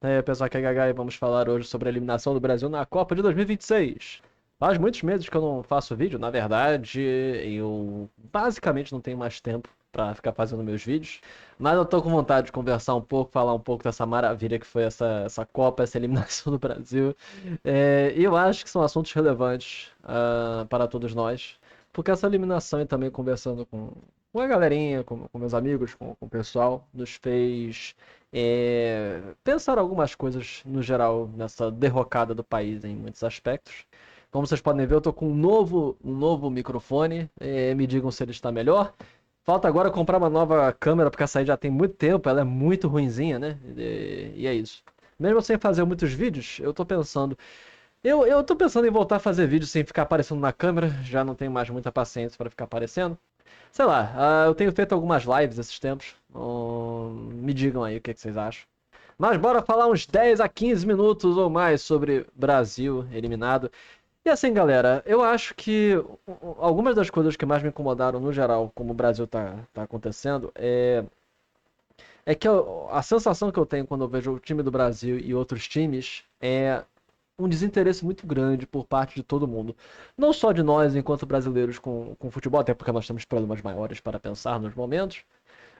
E aí, pessoal, aqui é Gaga e vamos falar hoje sobre a eliminação do Brasil na Copa de 2026. Faz muitos meses que eu não faço vídeo, na verdade, eu basicamente não tenho mais tempo pra ficar fazendo meus vídeos, mas eu tô com vontade de conversar um pouco, falar um pouco dessa maravilha que foi essa Copa, essa eliminação do Brasil. E eu acho que são assuntos relevantes para todos nós, porque essa eliminação e também conversando com a galerinha, com meus amigos, com o pessoal, nos fez pensar algumas coisas no geral nessa derrocada do país em muitos aspectos. Como vocês podem ver, eu tô com um novo microfone. Me digam se ele está melhor. Falta agora comprar uma nova câmera, porque essa aí já tem muito tempo, ela é muito ruinzinha, né? E é isso. Mesmo sem fazer muitos vídeos, eu tô pensando. Eu tô pensando em voltar a fazer vídeo sem ficar aparecendo na câmera, já não tenho mais muita paciência para ficar aparecendo. Sei lá, eu tenho feito algumas lives esses tempos. Me digam aí o que vocês acham. Mas bora falar uns 10 a 15 minutos ou mais sobre Brasil eliminado. E assim, galera, eu acho que algumas das coisas que mais me incomodaram no geral, como o Brasil tá acontecendo, é que a sensação que eu tenho quando eu vejo o time do Brasil e outros times é um desinteresse muito grande por parte de todo mundo. Não só de nós, enquanto brasileiros, com futebol, até porque nós temos problemas maiores para pensar nos momentos,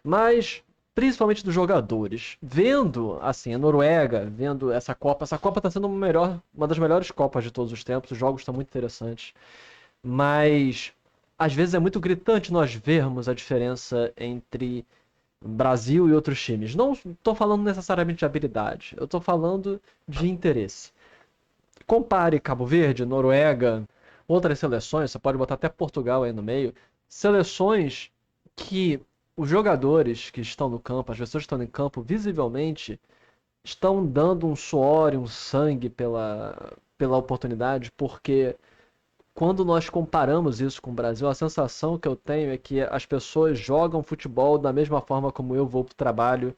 mas principalmente dos jogadores. Vendo, assim, a Noruega, vendo essa Copa está sendo uma das melhores Copas de todos os tempos, os jogos estão muito interessantes, mas às vezes é muito gritante nós vermos a diferença entre Brasil e outros times. Não estou falando necessariamente de habilidade, eu estou falando de interesse. Compare Cabo Verde, Noruega, outras seleções, você pode botar até Portugal aí no meio, seleções que os jogadores que estão no campo, as pessoas que estão em campo, visivelmente estão dando um suor e um sangue pela oportunidade, porque quando nós comparamos isso com o Brasil, a sensação que eu tenho é que as pessoas jogam futebol da mesma forma como eu vou para o trabalho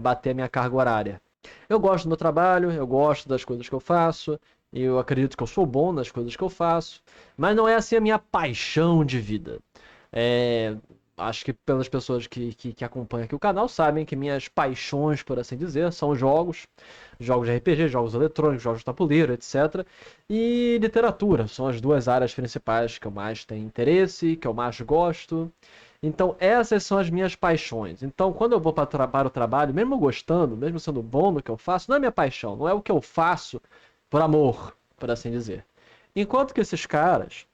bater a minha carga horária. Eu gosto do meu trabalho, eu gosto das coisas que eu faço, e eu acredito que eu sou bom nas coisas que eu faço, mas não é assim a minha paixão de vida. É, acho que pelas pessoas que acompanham aqui o canal sabem que minhas paixões, por assim dizer, são jogos de RPG, jogos eletrônicos, jogos de tabuleiro, etc. E literatura, são as duas áreas principais que eu mais tenho interesse, que eu mais gosto. Então, essas são as minhas paixões. Então, quando eu vou para o trabalho, mesmo gostando, mesmo sendo bom no que eu faço, não é minha paixão, não é o que eu faço por amor, por assim dizer. Enquanto que esses caras,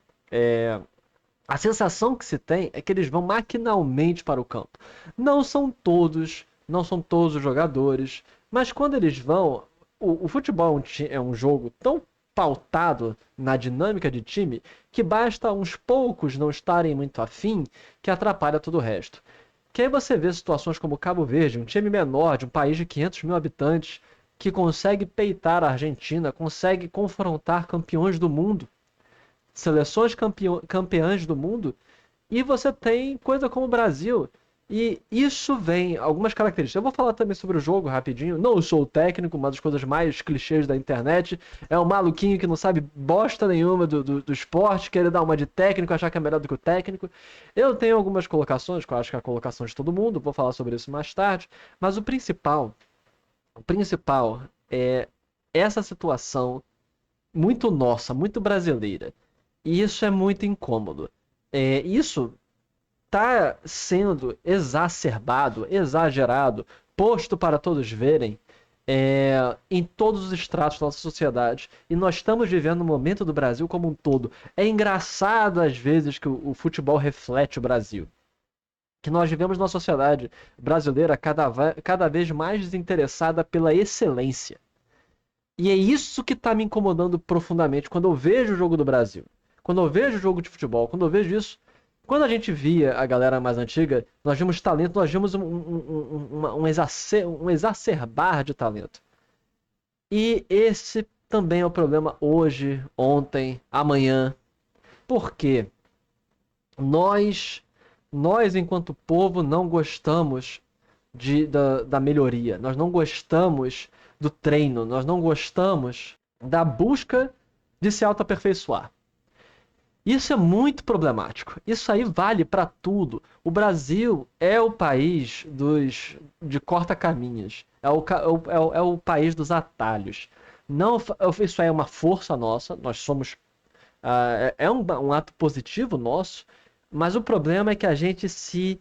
a sensação que se tem é que eles vão maquinalmente para o campo. Não são todos os jogadores, mas quando eles vão, o futebol é um jogo tão pautado na dinâmica de time que basta uns poucos não estarem muito afim que atrapalha todo o resto. Que aí você vê situações como Cabo Verde, um time menor de um país de 500 mil habitantes, que consegue peitar a Argentina, consegue confrontar campeões do mundo, seleções campeãs do mundo, e você tem coisa como o Brasil. E isso vem, algumas características. Eu vou falar também sobre o jogo rapidinho. Não sou o técnico, uma das coisas mais clichês da internet. É um maluquinho que não sabe bosta nenhuma do esporte, querer dar uma de técnico, achar que é melhor do que o técnico. Eu tenho algumas colocações, que eu acho que é a colocação de todo mundo, vou falar sobre isso mais tarde. Mas o principal é essa situação muito nossa, muito brasileira. E isso é muito incômodo. Isso está sendo exacerbado, exagerado, posto para todos verem em todos os estratos da nossa sociedade. E nós estamos vivendo um momento do Brasil como um todo. É engraçado, às vezes, que o futebol reflete o Brasil. Que nós vivemos numa sociedade brasileira cada vez mais desinteressada pela excelência. E é isso que tá me incomodando profundamente quando eu vejo o jogo do Brasil. Quando eu vejo o jogo de futebol, quando eu vejo isso. Quando a gente via a galera mais antiga, nós vimos talento, nós vimos um exacerbar de talento. E esse também é o problema hoje, ontem, amanhã. Por quê? Nós, nós enquanto povo, não gostamos da melhoria. Nós não gostamos do treino. Nós não gostamos da busca de se autoaperfeiçoar. Isso é muito problemático. Isso aí vale para tudo. O Brasil é o país de corta-caminhos. É o país dos atalhos. Não, isso aí é uma força nossa. Nós somos. É um ato positivo nosso. Mas o problema é que a gente se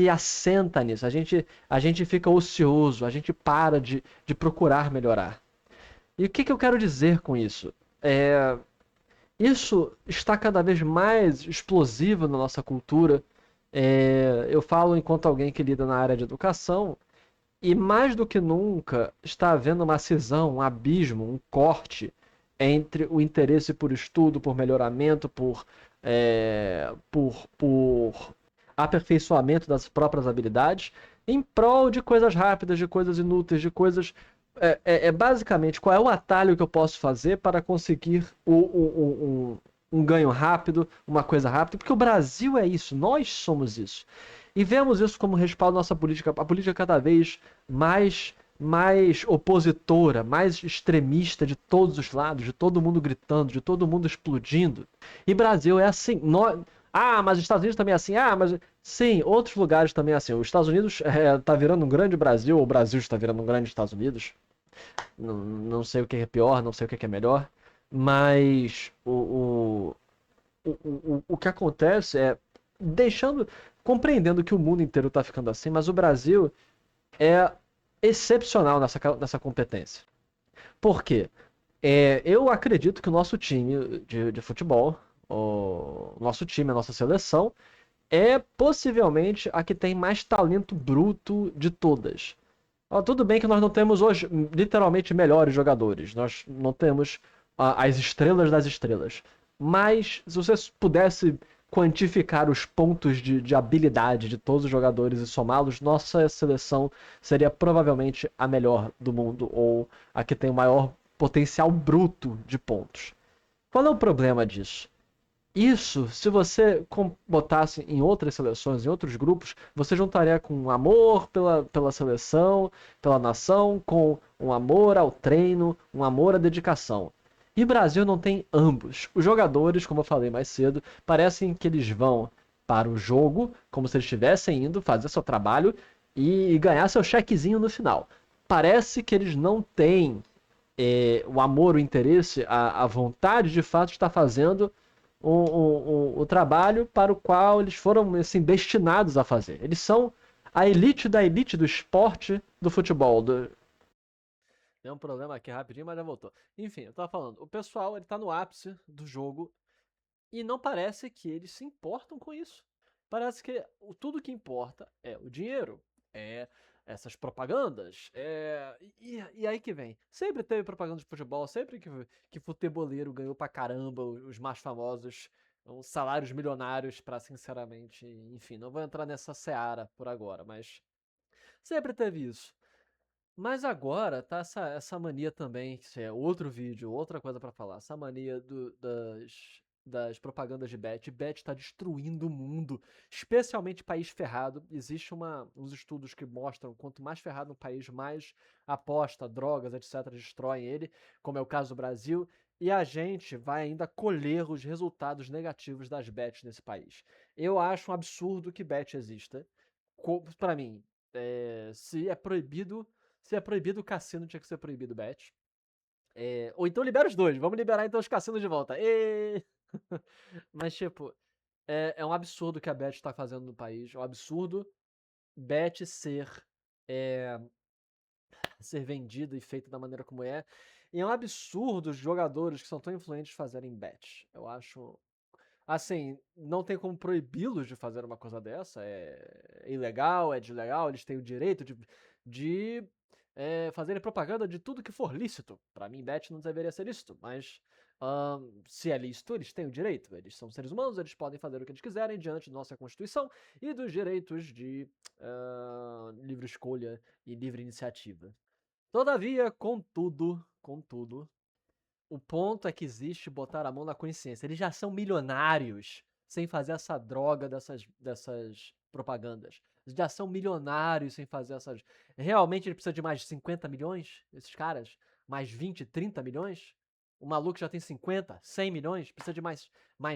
assenta nisso. A gente fica ocioso. A gente para de procurar melhorar. E o que eu quero dizer com isso? É, isso está cada vez mais explosivo na nossa cultura. Eu falo enquanto alguém que lida na área de educação, e mais do que nunca está havendo uma cisão, um abismo, um corte entre o interesse por estudo, por melhoramento, por aperfeiçoamento das próprias habilidades, em prol de coisas rápidas, de coisas inúteis, de coisas. Basicamente qual é o atalho que eu posso fazer para conseguir um ganho rápido, uma coisa rápida, porque o Brasil é isso, nós somos isso. E vemos isso como respaldo da nossa política, a política cada vez mais opositora, mais extremista de todos os lados, de todo mundo gritando, de todo mundo explodindo. E Brasil é assim. Mas os Estados Unidos também é assim. Mas sim, outros lugares também é assim. Os Estados Unidos tá virando um grande Brasil, ou o Brasil está virando um grande Estados Unidos. Não sei o que é pior, não sei o que é melhor. Mas o que acontece é compreendendo que o mundo inteiro está ficando assim, mas o Brasil é excepcional nessa competência. Por quê? Eu acredito que o nosso time de futebol, o nosso time, a nossa seleção, é possivelmente a que tem mais talento bruto de todas. Tudo bem que nós não temos hoje literalmente melhores jogadores, nós não temos as estrelas das estrelas. Mas se você pudesse quantificar os pontos de habilidade de todos os jogadores e somá-los, nossa seleção seria provavelmente a melhor do mundo ou a que tem o maior potencial bruto de pontos. Qual é o problema disso? Isso, se você botasse em outras seleções, em outros grupos, você juntaria com um amor pela seleção, pela nação, com um amor ao treino, um amor à dedicação. E o Brasil não tem ambos. Os jogadores, como eu falei mais cedo, parecem que eles vão para o jogo, como se eles estivessem indo fazer seu trabalho e ganhar seu chequezinho no final. Parece que eles não têm o amor, o interesse, a vontade de fato de estar fazendo o trabalho para o qual eles foram assim, destinados a fazer. Eles são a elite da elite do esporte do futebol. Tem um problema aqui rapidinho, mas já voltou. Enfim, eu tava falando, o pessoal ele tá no ápice do jogo e não parece que eles se importam com isso. Parece que tudo que importa é o dinheiro, é essas propagandas, e aí que vem. Sempre teve propaganda de futebol, sempre que futeboleiro ganhou pra caramba, os mais famosos, uns salários milionários pra, sinceramente, enfim, não vou entrar nessa seara por agora, mas sempre teve isso. Mas agora tá essa mania também, que isso é outro vídeo, outra coisa pra falar. Essa mania das propagandas de bet. Bet tá destruindo o mundo, especialmente país ferrado. Existe uns estudos que mostram quanto mais ferrado um país, mais aposta, drogas, etc. destroem ele, como é o caso do Brasil. E a gente vai ainda colher os resultados negativos das bets nesse país. Eu acho um absurdo que bet exista. Pra mim, se é proibido. Se é proibido o cassino, tinha que ser proibido o bet. Ou então libera os dois. Vamos liberar então os cassinos de volta. Mas, tipo, é um absurdo o que a Bet está fazendo no país. É um absurdo Bet é, ser vendida e feita da maneira como é. E é um absurdo os jogadores que são tão influentes fazerem Bet. Eu acho. Assim, não tem como proibi-los de fazer uma coisa dessa. É ilegal, é deslegal, eles têm o direito de fazerem propaganda de tudo que for lícito. Pra mim, bet não deveria ser lícito, mas se é lícito, eles têm o direito. Eles são seres humanos, eles podem fazer o que eles quiserem diante da nossa Constituição e dos direitos de livre escolha e livre iniciativa. Todavia, contudo, o ponto é que existe botar a mão na consciência. Eles já são milionários sem fazer essa droga dessas propagandas. Eles já são milionários sem fazer essas. Realmente ele precisa de mais de 50 milhões? Esses caras? Mais 20, 30 milhões? O maluco já tem 50, 100 milhões, precisa de mais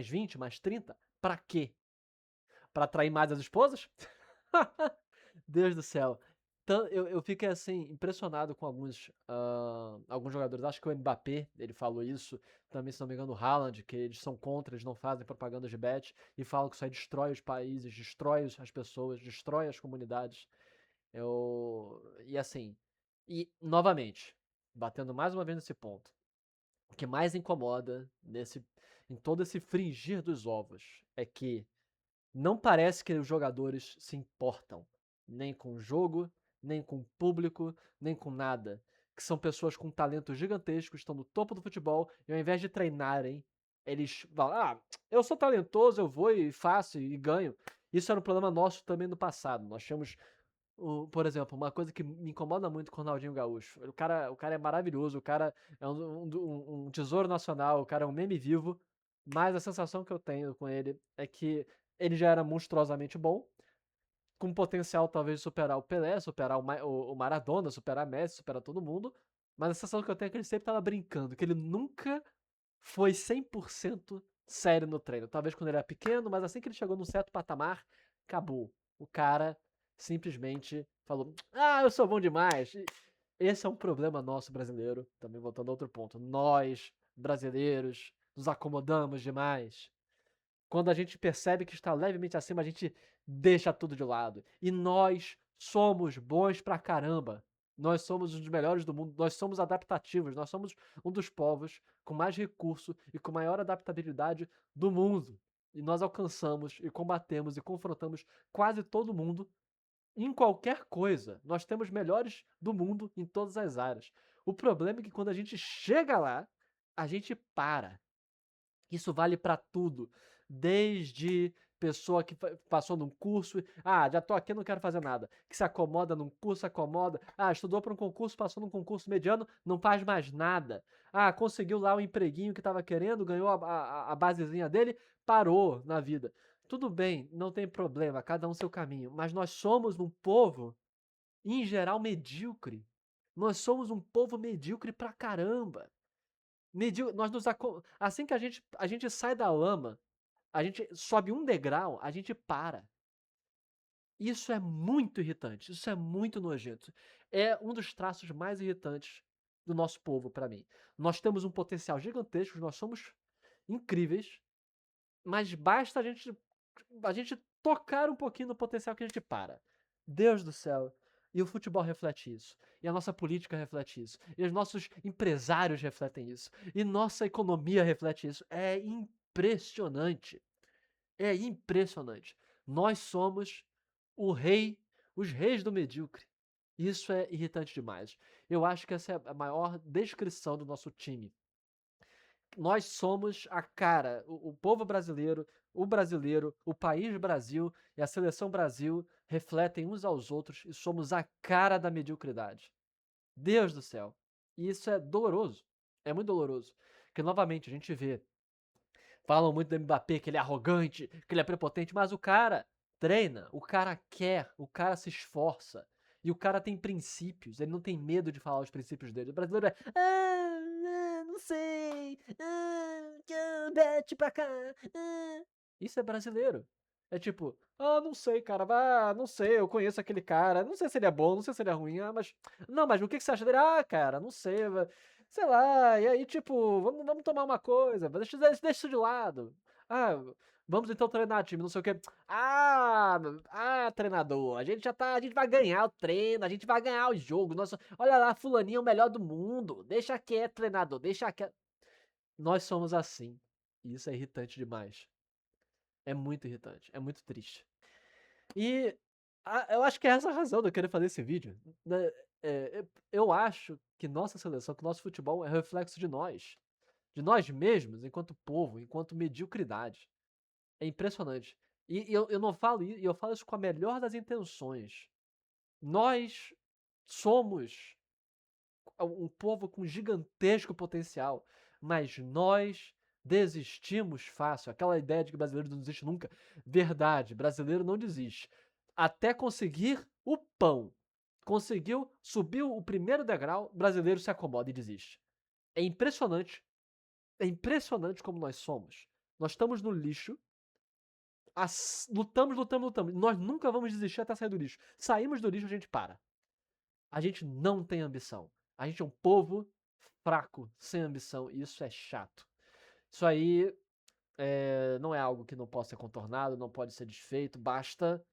20, mais 30? Pra quê? Pra atrair mais as esposas? Deus do céu. Então, eu fiquei assim, impressionado com alguns jogadores. Acho que o Mbappé, ele falou isso. Também, se não me engano, o Haaland, que eles são contra, eles não fazem propaganda de bet. E falam que isso aí destrói os países, destrói as pessoas, destrói as comunidades. E assim, e novamente, batendo mais uma vez nesse ponto. O que mais incomoda em todo esse fringir dos ovos é que não parece que os jogadores se importam nem com o jogo, nem com o público, nem com nada. Que são pessoas com talentos gigantescos, estão no topo do futebol, e ao invés de treinarem, eles falam: ah, eu sou talentoso, eu vou e faço e ganho. Isso era um problema nosso também no passado. Nós tínhamos, por exemplo, uma coisa que me incomoda muito com o Ronaldinho Gaúcho. O cara é maravilhoso, o cara é um tesouro nacional, o cara é um meme vivo, mas a sensação que eu tenho com ele é que ele já era monstruosamente bom, com potencial talvez de superar o Pelé, superar o Maradona, superar Messi, superar todo mundo, mas a sensação que eu tenho é que ele sempre tava brincando, que ele nunca foi 100% sério no treino. Talvez quando ele era pequeno, mas assim que ele chegou num certo patamar, acabou. O cara simplesmente falou: ah, eu sou bom demais. E esse é um problema nosso brasileiro. Também voltando a outro ponto. Nós, brasileiros, nos acomodamos demais. Quando a gente percebe que está levemente acima, a gente deixa tudo de lado. E nós somos bons pra caramba. Nós somos os melhores do mundo. Nós somos adaptativos. Nós somos um dos povos com mais recurso e com maior adaptabilidade do mundo. E nós alcançamos e combatemos e confrontamos quase todo mundo em qualquer coisa. Nós temos melhores do mundo em todas as áreas. O problema é que quando a gente chega lá, a gente para. Isso vale para tudo, desde pessoa que passou num curso, ah, já tô aqui, não quero fazer nada, que se acomoda num curso, se acomoda, ah, estudou para um concurso, passou num concurso mediano, não faz mais nada, ah, conseguiu lá o empreguinho que estava querendo, ganhou a basezinha dele, parou na vida. Tudo bem, não tem problema, cada um seu caminho, mas nós somos um povo, em geral, medíocre. Nós somos um povo medíocre pra caramba. Assim que a gente sai da lama, a gente sobe um degrau, a gente para. Isso é muito irritante, isso é muito nojento. É um dos traços mais irritantes do nosso povo para mim. Nós temos um potencial gigantesco, nós somos incríveis, mas basta a gente tocar um pouquinho no potencial que a gente para. Deus do céu. E o futebol reflete isso. E a nossa política reflete isso. E os nossos empresários refletem isso. E nossa economia reflete isso. É impressionante. É impressionante. Nós somos o rei, os reis do medíocre. Isso é irritante demais. Eu acho que essa é a maior descrição do nosso time. Nós somos a cara, o povo brasileiro, o país Brasil e a seleção Brasil refletem uns aos outros e somos a cara da mediocridade. Deus do céu. E isso é doloroso. É muito doloroso. Porque, novamente, a gente vê. Falam muito do Mbappé, que ele é arrogante, que ele é prepotente, mas o cara treina, o cara quer, o cara se esforça. E o cara tem princípios, ele não tem medo de falar os princípios dele. O brasileiro é. Não sei. Bete pra cá. Isso é brasileiro. É tipo, não sei, cara, não sei, eu conheço aquele cara, não sei se ele é bom, não sei se ele é ruim, mas. Não, mas o que você acha dele? Ah, cara, não sei, sei lá, e aí, tipo, vamos tomar uma coisa, deixa isso de lado. Ah, vamos então treinar, time, não sei o quê. Treinador, a gente vai ganhar o treino, a gente vai ganhar o jogo. Nossa, olha lá, fulaninho é o melhor do mundo. Deixa quieto, treinador, deixa quieto. Nós somos assim. E isso é irritante demais. É muito irritante, é muito triste. E eu acho que é essa a razão de eu querer fazer esse vídeo. Né? Eu acho que nossa seleção, que nosso futebol é reflexo de nós mesmos, enquanto povo, enquanto mediocridade. É impressionante. E eu não falo isso, eu falo isso com a melhor das intenções. Nós somos um povo com gigantesco potencial, mas nós desistimos fácil. Aquela ideia de que brasileiro não desiste nunca. Verdade, brasileiro não desiste. Até conseguir o pão. Conseguiu, subiu o primeiro degrau, brasileiro se acomoda e desiste. É impressionante É impressionante como nós somos. Nós estamos no lixo, lutamos. Nós nunca vamos desistir até sair do lixo. Saímos do lixo, a gente para. A gente não tem ambição. A gente é um povo fraco, sem ambição, e isso é chato. Isso aí não é algo que não possa ser contornado, não pode ser desfeito, basta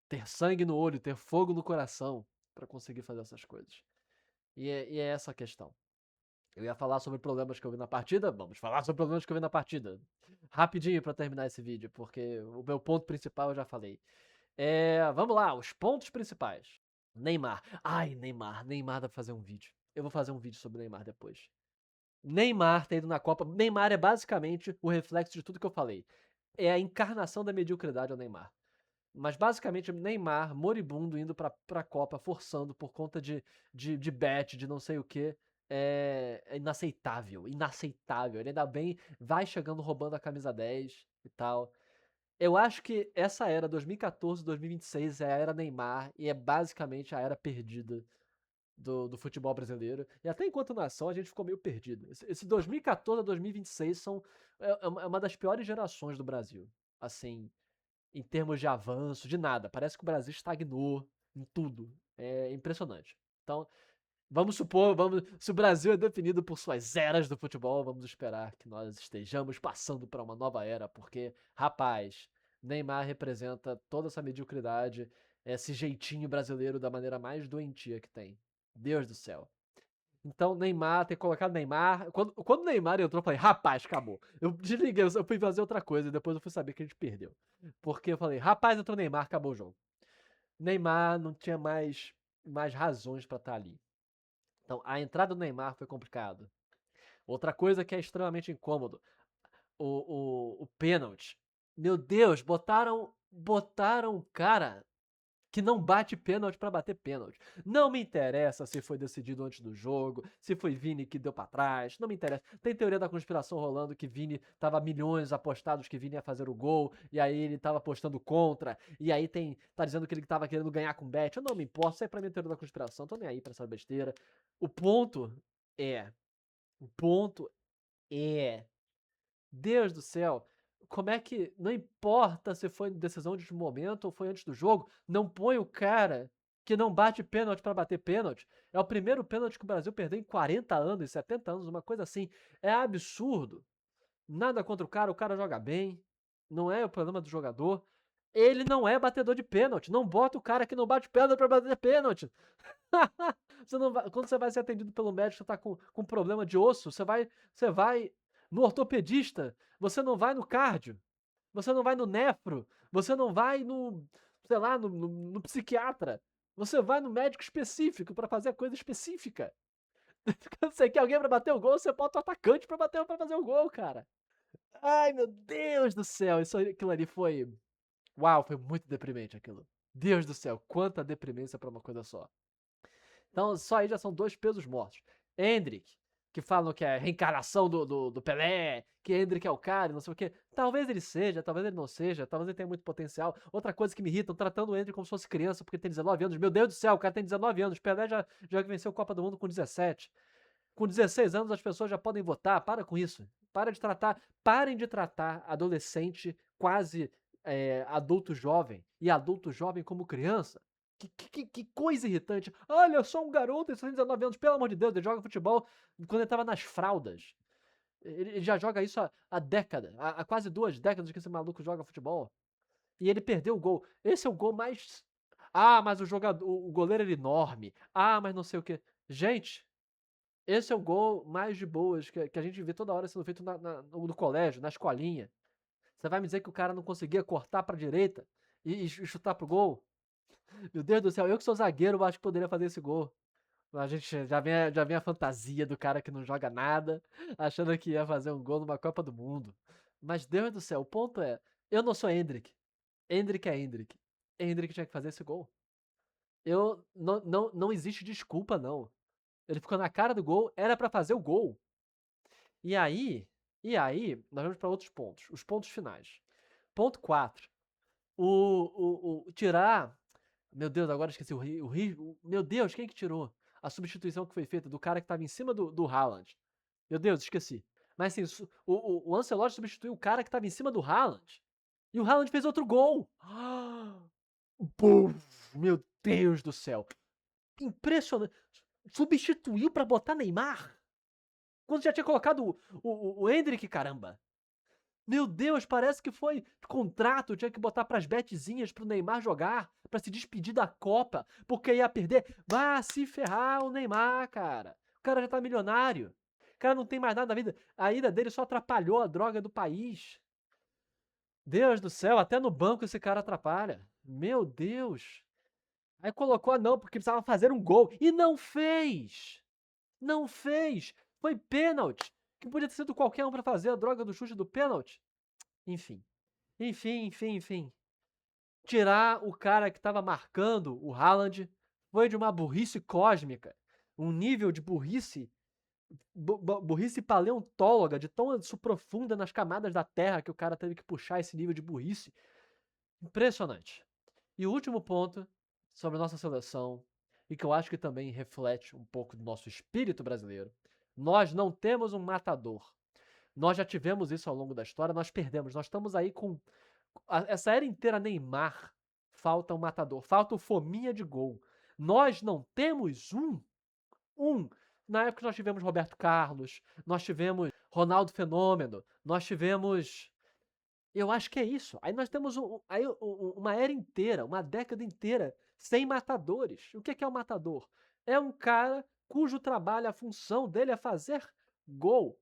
ter sangue no olho, ter fogo no coração para conseguir fazer essas coisas. E é essa a questão. Eu ia falar sobre problemas que eu vi na partida, vamos falar sobre problemas que eu vi na partida. Rapidinho para terminar esse vídeo, porque o meu ponto principal eu já falei. Vamos lá, os pontos principais. Neymar. Ai, Neymar dá pra fazer um vídeo. Eu vou fazer um vídeo sobre o Neymar depois. Neymar ter ido na Copa. Neymar é basicamente o reflexo de tudo que eu falei. É a encarnação da mediocridade ao Neymar. Mas basicamente Neymar, moribundo, indo pra Copa, forçando por conta de bet, de não sei o que. É inaceitável. Inaceitável. Ele ainda bem vai chegando roubando a camisa 10 e tal. Eu acho que essa era 2014, 2026 é a era Neymar e é basicamente a era perdida do futebol brasileiro. E até enquanto nação a gente ficou meio perdido. Esse 2014 a 2026 é uma das piores gerações do Brasil. Assim, em termos de avanço, de nada. Parece que o Brasil estagnou em tudo. É impressionante. Então, vamos supor, se o Brasil é definido por suas eras do futebol, vamos esperar que nós estejamos passando para uma nova era, porque, rapaz, Neymar representa toda essa mediocridade, esse jeitinho brasileiro da maneira mais doentia que tem. Deus do céu. Então, Neymar, ter colocado Neymar. Quando o Neymar entrou, eu falei, rapaz, acabou. Eu desliguei, eu fui fazer outra coisa e depois eu fui saber que a gente perdeu. Porque eu falei, rapaz, entrou Neymar, acabou o jogo. Neymar não tinha mais razões para estar ali. Então, a entrada do Neymar foi complicado. Outra coisa que é extremamente incômodo, o pênalti. Meu Deus, botaram o cara que não bate pênalti pra bater pênalti. Não me interessa se foi decidido antes do jogo, se foi Vini que deu pra trás, não me interessa. Tem teoria da conspiração rolando que Vini tava milhões apostados que Vini ia fazer o gol, e aí ele tava apostando contra, e aí tá dizendo que ele tava querendo ganhar com bet. Eu não me importo, isso aí pra mim é teoria da conspiração, tô nem aí pra essa besteira. O ponto é, o ponto é, Deus do céu, como é que, não importa se foi decisão de momento ou foi antes do jogo, não põe o cara que não bate pênalti pra bater pênalti. É o primeiro pênalti que o Brasil perdeu em 40 anos, 70 anos, uma coisa assim. É absurdo. Nada contra o cara joga bem. Não é o problema do jogador. Ele não é batedor de pênalti. Não bota o cara que não bate pênalti pra bater pênalti. Você não vai, quando você vai ser atendido pelo médico, você tá com problema de osso, você vai no ortopedista, você não vai no cardio, você não vai no nefro, você não vai no, sei lá, no psiquiatra. Você vai no médico específico para fazer a coisa específica. Quando você quer alguém para bater o gol, você bota o atacante para fazer o gol, cara. Ai, meu Deus do céu, aquilo ali foi, uau, foi muito deprimente aquilo. Deus do céu, quanta deprimência para uma coisa só. Então, só aí já são 2 pesos mortos. Endrick, que falam que é a reencarnação do Pelé, que Endrick é o cara, não sei o quê. Talvez ele seja, talvez ele não seja, talvez ele tenha muito potencial. Outra coisa que me irrita, tratando o Endrick como se fosse criança, porque ele tem 19 anos. Meu Deus do céu, o cara tem 19 anos. Pelé já venceu a Copa do Mundo com 17. Com 16 anos as pessoas já podem votar. Para com isso. Parem de tratar adolescente quase adulto jovem e adulto jovem como criança. Que coisa irritante. Olha, eu sou um garoto, ele tem 19 anos, pelo amor de Deus, ele joga futebol quando ele tava nas fraldas. Ele já joga isso há décadas, há quase 2 décadas que esse maluco joga futebol. E ele perdeu o gol. Esse é o gol mais. Ah, mas o goleiro era enorme. Ah, mas não sei o que. Gente, esse é o gol mais de boas que a gente vê toda hora sendo feito no colégio, na escolinha. Você vai me dizer que o cara não conseguia cortar pra direita e chutar pro gol? Meu Deus do céu, eu que sou zagueiro, eu acho que poderia fazer esse gol. A gente já vem a fantasia do cara que não joga nada, achando que ia fazer um gol numa Copa do Mundo. Mas Deus do céu, o ponto é, eu não sou Endrick. Endrick é Endrick. Endrick tinha que fazer esse gol. Não existe desculpa, não. Ele ficou na cara do gol, era pra fazer o gol. E aí, nós vamos pra outros pontos, os pontos finais. Ponto 4. Tirar. Meu Deus, agora esqueci meu Deus, quem que tirou? A substituição que foi feita do cara que tava em cima do Haaland. Meu Deus, esqueci. Mas assim, o Ancelotti substituiu o cara que tava em cima do Haaland. E o Haaland fez outro gol. Pum, meu Deus do céu. Impressionante. Substituiu pra botar Neymar? Quando já tinha colocado o Endrick, caramba. Meu Deus, parece que foi contrato, tinha que botar pras betezinhas pro Neymar jogar, pra se despedir da Copa, porque ia perder. Vá se ferrar o Neymar, cara. O cara já tá milionário. O cara não tem mais nada na vida. A ida dele só atrapalhou a droga do país. Deus do céu, até no banco esse cara atrapalha. Meu Deus. Aí colocou não, porque precisava fazer um gol. E não fez! Não fez! Foi pênalti! Que podia ter sido qualquer um pra fazer a droga do chute do pênalti. Enfim. Enfim. Tirar o cara que tava marcando o Haaland foi de uma burrice cósmica. Um nível de burrice. Burrice paleontóloga, de tão profunda nas camadas da Terra que o cara teve que puxar esse nível de burrice. Impressionante. E o último ponto sobre a nossa seleção, e que eu acho que também reflete um pouco do nosso espírito brasileiro. Nós não temos um matador. Nós já tivemos isso ao longo da história, nós perdemos. Nós estamos aí com essa era inteira Neymar. Falta um matador, falta o fominha de gol. Nós não temos um. Na época nós tivemos Roberto Carlos, nós tivemos Ronaldo Fenômeno, nós tivemos. Eu acho que é isso. Aí nós temos uma era inteira, uma década inteira sem matadores. O que é um matador? É um cara cujo trabalho, a função dele é fazer gol.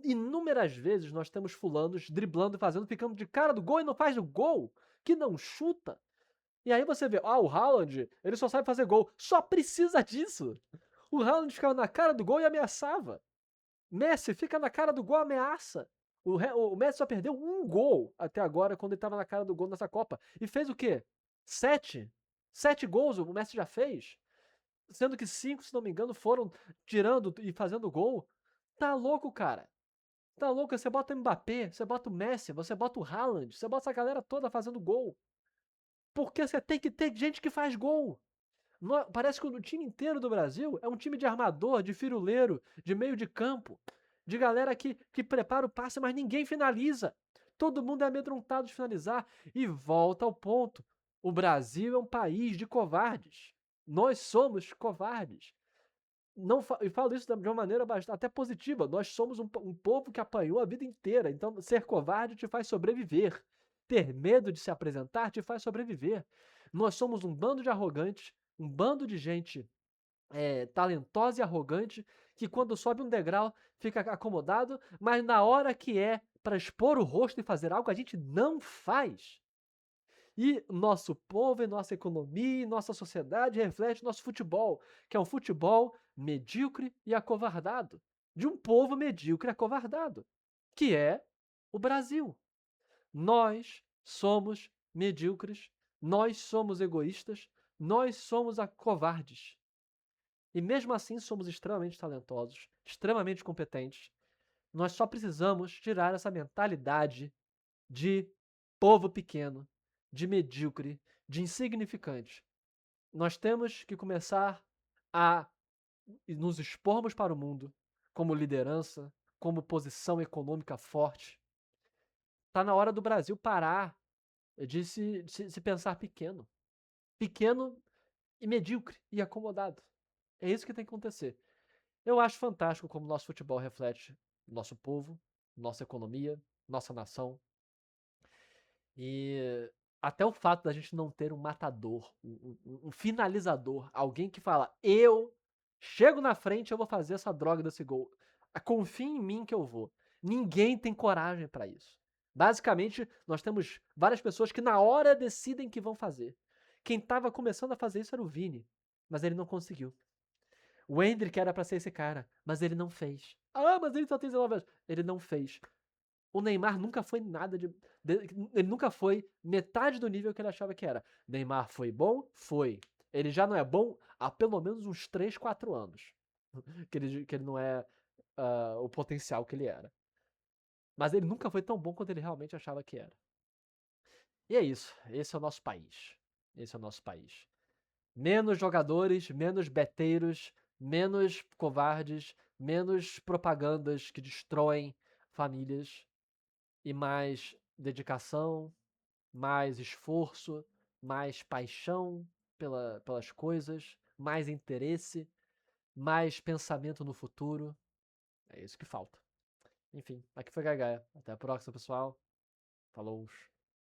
Inúmeras vezes nós temos fulanos driblando, fazendo, ficando de cara do gol e não faz o gol, que não chuta. E aí você vê, o Haaland, ele só sabe fazer gol. Só precisa disso. O Haaland ficava na cara do gol e ameaçava. Messi fica na cara do gol, ameaça. O Messi só perdeu um gol até agora, quando ele estava na cara do gol nessa Copa. E fez o quê? 7? 7 gols o Messi já fez. Sendo que 5, se não me engano, foram tirando e fazendo gol. Tá louco, cara. Tá louco? Você bota o Mbappé, você bota o Messi, você bota o Haaland, você bota essa galera toda fazendo gol. Porque você tem que ter gente que faz gol. Parece que o time inteiro do Brasil é um time de armador, de firuleiro, de meio de campo, de galera que prepara o passe, mas ninguém finaliza. Todo mundo é amedrontado de finalizar. E volta ao ponto. O Brasil é um país de covardes. Nós somos covardes. Não, e falo isso de uma maneira bastante, até positiva. Nós somos um povo que apanhou a vida inteira. Então, ser covarde te faz sobreviver. Ter medo de se apresentar te faz sobreviver. Nós somos um bando de arrogantes, um bando de gente talentosa e arrogante que, quando sobe um degrau, fica acomodado, mas na hora que é para expor o rosto e fazer algo, a gente não faz. E nosso povo, e nossa economia, e nossa sociedade reflete nosso futebol, que é um futebol medíocre e acovardado, de um povo medíocre e acovardado, que é o Brasil. Nós somos medíocres, nós somos egoístas, nós somos covardes. E mesmo assim somos extremamente talentosos, extremamente competentes. Nós só precisamos tirar essa mentalidade de povo pequeno, de medíocre, de insignificante. Nós temos que começar a nos expormos para o mundo como liderança, como posição econômica forte. Está na hora do Brasil parar de se pensar pequeno. Pequeno e medíocre e acomodado. É isso que tem que acontecer. Eu acho fantástico como nosso futebol reflete nosso povo, nossa economia, nossa nação. E até o fato da gente não ter um matador, um finalizador, alguém que fala, eu chego na frente, eu vou fazer essa droga desse gol. Confie em mim que eu vou. Ninguém tem coragem para isso. Basicamente, nós temos várias pessoas que na hora decidem que vão fazer. Quem estava começando a fazer isso era o Vini, mas ele não conseguiu. O Endrick era para ser esse cara, mas ele não fez. Mas ele só tem 19 anos. Ele não fez. O Neymar nunca foi nada ele nunca foi metade do nível que ele achava que era. Neymar foi bom? Foi. Ele já não é bom há pelo menos uns 3, 4 anos. Que ele não é o potencial que ele era. Mas ele nunca foi tão bom quanto ele realmente achava que era. E é isso. Esse é o nosso país. Esse é o nosso país. Menos jogadores, menos beteiros, menos covardes, Menos propagandas que destroem famílias e mais dedicação, mais esforço, mais paixão pelas coisas, mais interesse, mais pensamento no futuro. É isso que falta. Enfim, aqui foi Gaia. Até a próxima, pessoal. Falou.